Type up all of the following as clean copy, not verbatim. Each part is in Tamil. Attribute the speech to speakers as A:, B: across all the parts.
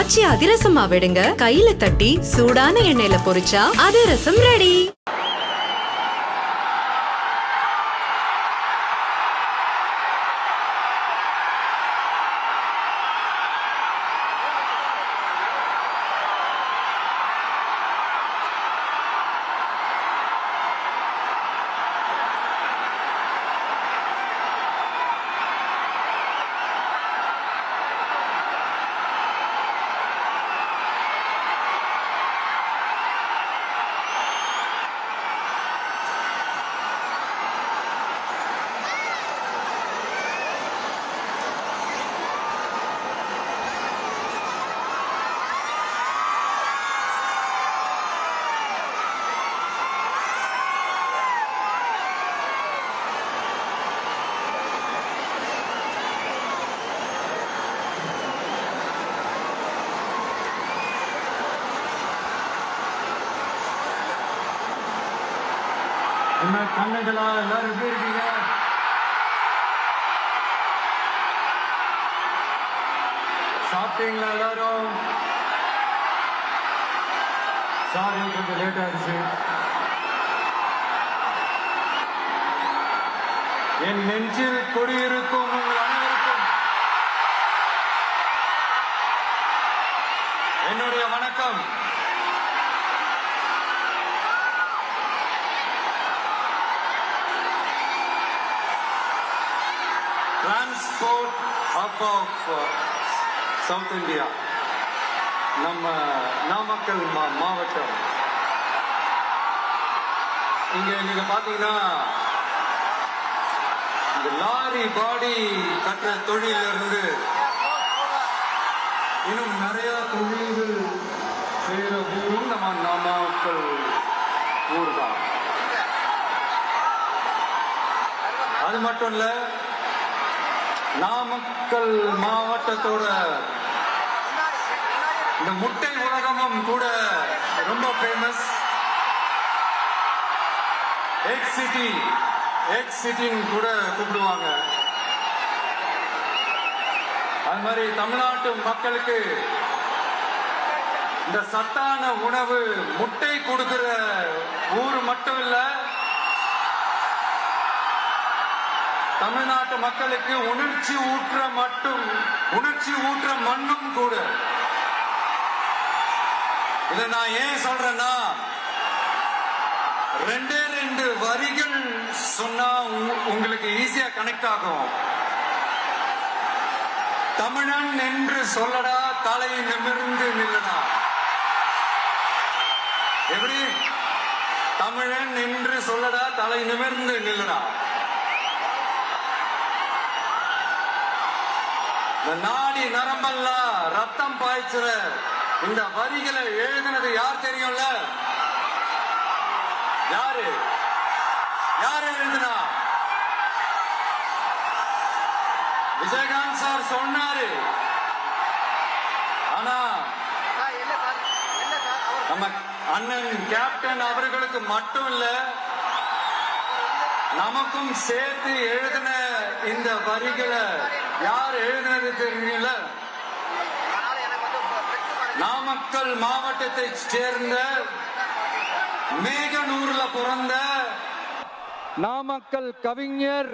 A: காய்ச்சி அதிரசமா விடுங்க, கையில தட்டி சூடான எண்ணெயில பொரிச்சா அதிரசம் ரெடி.
B: என்ன கண்ணுகளா எல்லாரும் எப்படி இருக்கீங்க? சாப்பிட்டீங்களா எல்லாரும்? சாரி கொஞ்சம் லேட் ஆயிடுச்சு. என் நெஞ்சில் குடியிருக்கும் உங்கள் அனைவருக்கும் என்னுடைய வணக்கம். Transport hub of South India, நம்ம நாமக்கல் மாவட்டம். இங்க நீங்க பாத்தீங்கன்னா இந்த லாரி பாடி கட்டுற தொழில இருந்து இன்னும் நிறைய தொழில்கள் செய்யற ஊரும் நம்ம நாமக்கல் ஊர் தான். அது மட்டும் இல்ல, நாமக்கல் மாவட்டத்தோட இந்த முட்டை உலகமும் கூட ரொம்ப ஃபேமஸ். எக் சிட்டின்னு கூட கூப்பிடுவாங்க. அது மாதிரி தமிழ்நாட்டு மக்களுக்கு இந்த சத்தான உணவு முட்டை கொடுக்கிற ஊர் மட்டும் இல்ல, தமிழ்நாட்டு மக்களுக்கு உணர்ச்சி ஊற்ற மண்ணும் கூட. இதை நான் ஏன் சொல்றேன்னா, ரெண்டு வரிகள் சொன்னா உங்களுக்கு ஈஸியா கனெக்ட் ஆகும். தமிழன் என்று சொல்லடா, தலை நிமிர்ந்து நில்லடா. எப்படி? தமிழன் என்று சொல்லடா, தலை நிமிர்ந்து நில்லடா. நாடி நரம்பெல்லாம் ரத்தம் பாய்ச்சுற இந்த வரிகளை எழுதினது யார் தெரியும்ல? யாரு எழுதுனா? விஜயகாந்த் சார் சொன்னாரு. ஆனா நம்ம அண்ணன் கேப்டன் அவர்களுக்கு மட்டும் இல்ல, நமக்கும் சேர்த்து எழுதின இந்த வரிகளை யார் எழுதினது தெரியல? நாமக்கல் மாவட்டத்தை சேர்ந்த மேகனூர்ல பிறந்த நாமக்கல் கவிஞர்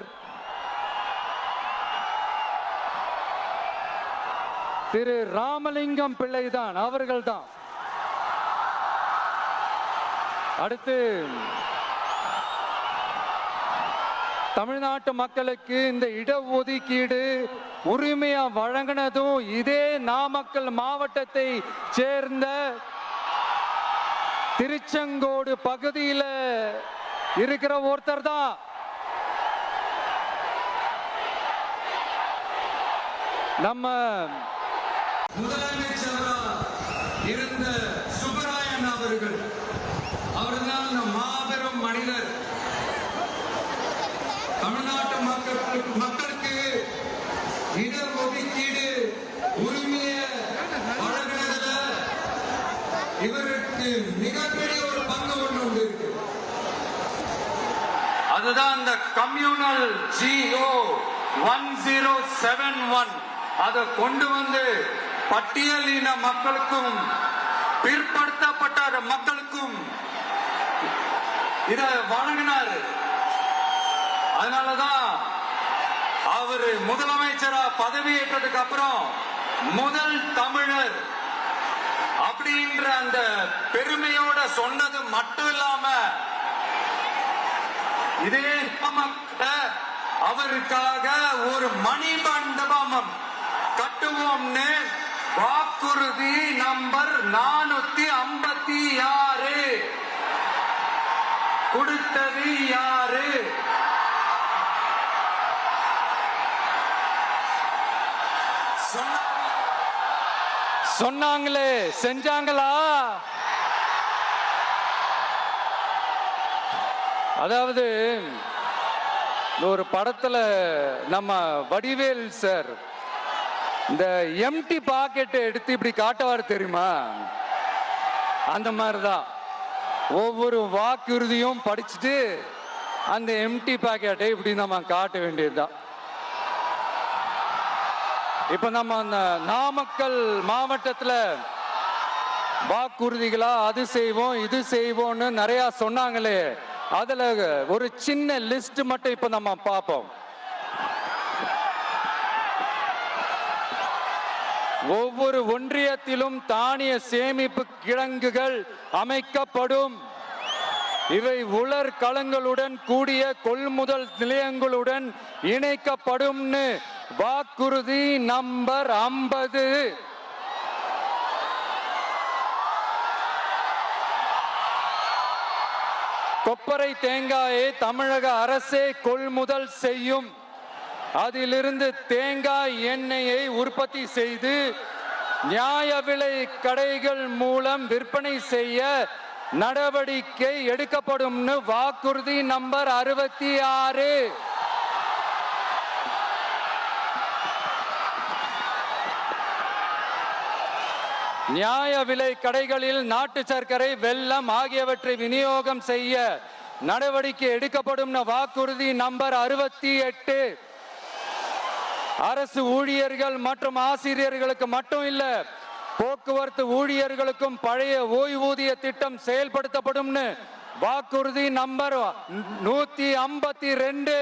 B: திரு ராமலிங்கம் பிள்ளைதான், அவர்கள்தான். அடுத்து தமிழ்நாட்டு மக்களுக்கு இந்த இடஒதுக்கீடு உரிமையா வழங்கினதும் இதே நாமக்கல் மாவட்டத்தை சேர்ந்த திருச்செங்கோடு பகுதியில் இருக்கிற ஒருத்தர் தான். நம்ம முதலமைச்சராக இருந்த சுப்பராயன் அவர்கள், அவர்தான் அந்த மாபெரும் மனிதர். தமிழ்நாட்டு மக்களுக்கு இடஒதுக்கீடு உரிமையை வழங்குறதுல இவருக்கு மிகப்பெரிய ஒரு பங்கு ஒன்று இருக்கு. அதுதான் இந்த கம்யூனல் GO 1071 அதை கொண்டு வந்து பட்டியலின மக்களுக்கும் பிற்படுத்தப்பட்ட மக்களுக்கும் இத வழங்கினாரு. அதனாலதான் அவரு முதலமைச்சரா பதவியேற்றதுக்கு அப்புறம் முதல் தமிழர் அப்படின்ற அந்த பெருமையோட சொன்னது மட்டும் இல்லாம இதே அவருக்காக ஒரு மணிமண்டபம் கட்டுவோம்னு வாக்குறுதி நம்பர் 456 கொடுத்தது யாரு?
C: சொன்னாங்களே, செஞ்சாங்களா? அதாவது ஒரு படத்துல நம்ம வடிவேல் சார் இந்த எம்டி பாக்கெட்டை எடுத்து இப்படி காட்டுவார் தெரியுமா? அந்த மாதிரிதான் ஒவ்வொரு வாக்குறுதியும் படிச்சுட்டு அந்த எம்டி பாக்கெட்டை இப்படி நம்ம காட்ட வேண்டியதுதான். இப்ப நம்ம அந்த நாமக்கல் மாவட்டத்துல வாக்குறுதிகளா அது செய்வோம் இது செய்வோம்னு நிறைய சொன்னாங்களே, அதுல ஒரு சின்ன லிஸ்ட் மட்டும் இப்ப நம்ம பார்ப்போம். ஒவ்வொரு ஒன்றியத்திலும் தானிய சேமிப்பு கிடங்குகள் அமைக்கப்படும். இவை உலர் களங்களுடன் கூடிய கொள்முதல் நிலையங்களுடன் இணைக்கப்படும்னு வாக்குறுதி நம்பர் 50. கொப்பரை தேங்காயை தமிழக அரசே கொள்முதல் செய்யும். அதிலிருந்து தேங்காய் எண்ணெயை உற்பத்தி செய்து நியாய விலை கடைகள் மூலம் விற்பனை செய்ய நடவடிக்கை எடுக்கப்படும்னு வாக்குறுதி நம்பர் 66. நியாய விலை கடைகளில் நாட்டு சர்க்கரை, வெல்லம் ஆகியவற்றை விநியோகம் செய்ய நடவடிக்கை எடுக்கப்படும் வாக்குறுதி நம்பர் 68. அரசு ஊழியர்கள் மற்றும் ஆசிரியர்களுக்கு மட்டும் இல்ல, போக்குவரத்து ஊழியர்களுக்கும் பழைய ஓய்வூதிய திட்டம் செயல்படுத்தப்படும் வாக்குறுதி நம்பர் 152.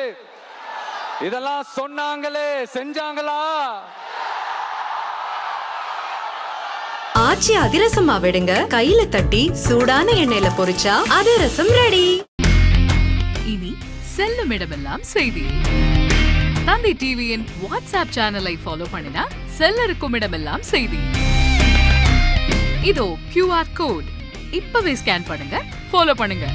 C: இதெல்லாம் சொன்னாங்களே, செஞ்சாங்களா?
A: ஆச்சி அதிரசமா விடுங்க, கையில தட்டி சூடான எண்ணெயில பொரிச்சா அதிரசம் ரெடி.
D: இனி செல்லும் இடமெல்லாம் செய்தி. தந்தி டிவியின் வாட்ஸ்அப் சேனலை ஃபாலோ பண்ணினா செல்ல இருக்கும் இடமெல்லாம் செய்தி. இதோ QR கோட், இப்பவே ஸ்கேன் பண்ணுங்க, ஃபாலோ பண்ணுங்க.